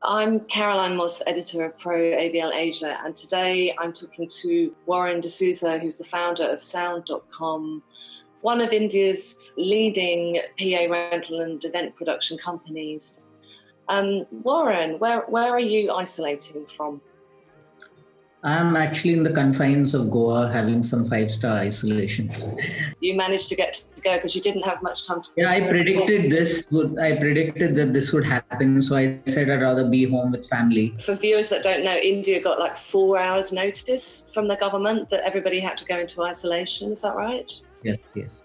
I'm Caroline Moss, editor of Pro AVL Asia, and today I'm talking to Warren D'Souza, who's the founder of Sound.com, one of India's leading PA rental and event production companies. Warren, where are you isolating from? I'm actually in the confines of Goa having some 5-star isolation. You managed to get to go because you didn't have much time to... Yeah, I predicted that this would happen. So I said I'd rather be home with family. For viewers that don't know, India got like 4 hours notice from the government that everybody had to go into isolation. Is that right? Yes,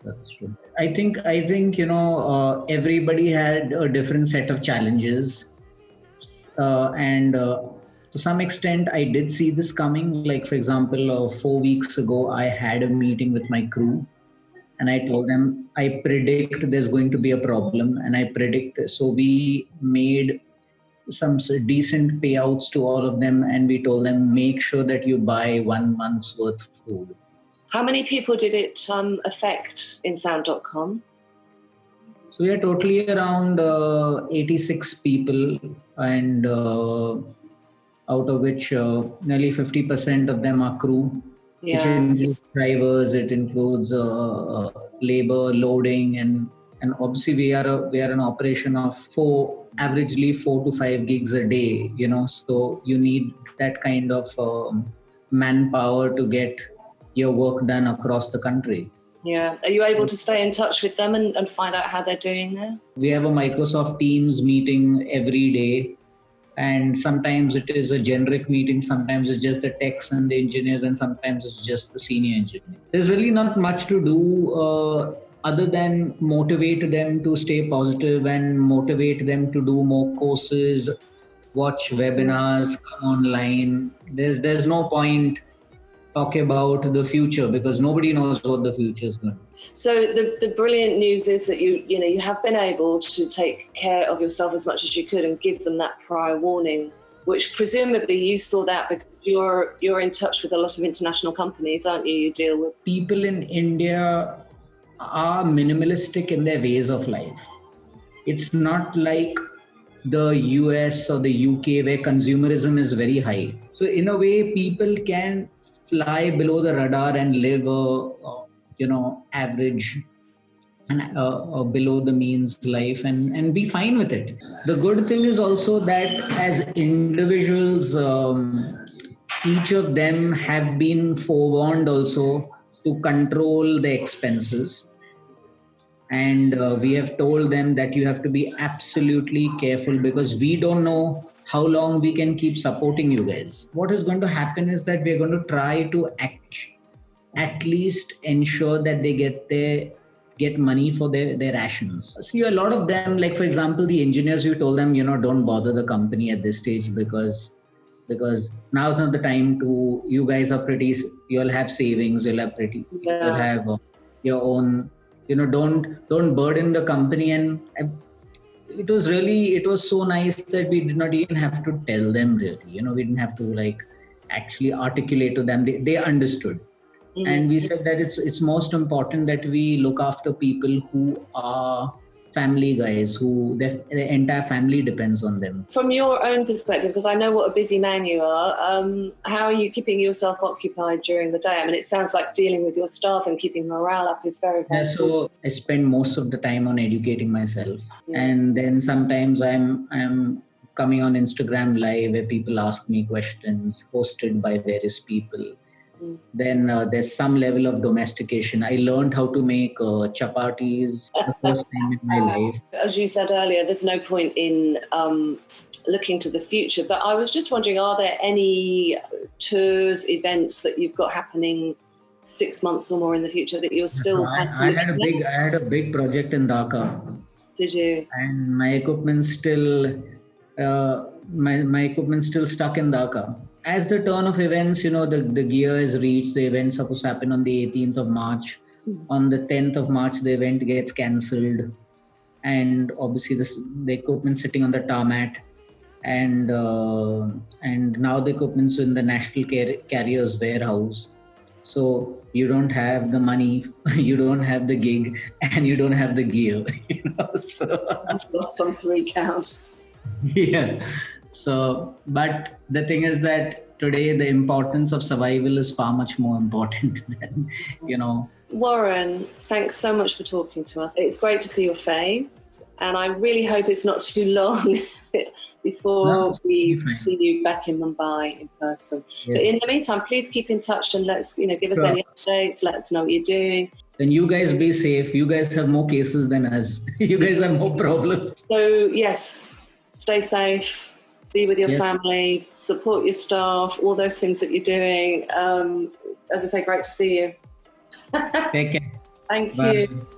that's true. I think everybody had a different set of challenges. To some extent, I did see this coming. Like, for example, 4 weeks ago, I had a meeting with my crew and I told them, I predict there's going to be a problem and I predict this. So we made some decent payouts to all of them and we told them, make sure that you buy 1 month's worth of food. How many people did it affect in Sound.com? So we are totally around 86 people and out of which nearly 50% of them are crew, which includes drivers, it includes labor, loading, and obviously we are an operation of averagely 4 to 5 gigs a day, so you need that kind of manpower to get your work done across the country. Yeah. Are you able to stay in touch with them and find out how they're doing there? We have a Microsoft Teams meeting every day. And sometimes it is a generic meeting, sometimes it's just the techs and the engineers, and sometimes it's just the senior engineer. There's really not much to do other than motivate them to stay positive and motivate them to do more courses, watch webinars, come online. There's no point talking about the future because nobody knows what the future is going to be. So the brilliant news is that you have been able to take care of your staff as much as you could and give them that prior warning, which presumably you saw that because you're in touch with a lot of international companies, aren't you? You deal with people in India are minimalistic in their ways of life. It's not like the US or the UK where consumerism is very high. So in a way, people can fly below the radar and live average and below the means life and be fine with it. The good thing is also that as individuals, each of them have been forewarned also to control the expenses. And we have told them that you have to be absolutely careful because we don't know how long we can keep supporting you guys. What is going to happen is that we're going to try to at least ensure that they get money for their rations. See, a lot of them, like for example, the engineers, we told them, don't bother the company at this stage because now's not the time to, you guys are you'll have savings, you'll have your own, don't burden the company. And it was so nice that we did not even have to tell them really, we didn't have to actually articulate to them. They understood. Mm-hmm. And we said that it's most important that we look after people who are family guys, who their entire family depends on them. From your own perspective, because I know what a busy man you are, how are you keeping yourself occupied during the day? I mean, it sounds like dealing with your staff and keeping morale up is very, very important. So I spend most of the time on educating myself. Yeah. And then sometimes I'm coming on Instagram Live where people ask me questions hosted by various people. Then there's some level of domestication. I learned how to make chapatis the first time in my life. As you said earlier, there's no point in looking to the future. But I was just wondering, are there any tours, events that you've got happening 6 months or more in the future that you're still... I had a big project in Dhaka. Did you? And my equipment's still stuck in Dhaka. As the turn of events, the gear is reached, the event's supposed to happen on the 18th of March. On the 10th of March, the event gets cancelled. And obviously the equipment's sitting on the tarmac. And now the equipment's in the National Carriers warehouse. So you don't have the money, you don't have the gig, and you don't have the gear. So I've lost on 3 counts. Yeah. So, but the thing is that today the importance of survival is far much more important than, Warren, thanks so much for talking to us. It's great to see your face, and I really hope it's not too long before we see you back in Mumbai in person. Yes. But in the meantime, please keep in touch and let's, give us any updates, let us know what you're doing. And you guys be safe. You guys have more cases than us. You guys have more problems. So yes, stay safe, be with your family, support your staff, all those things that you're doing. As I say, great to see you. Take care. Thank Bye. you.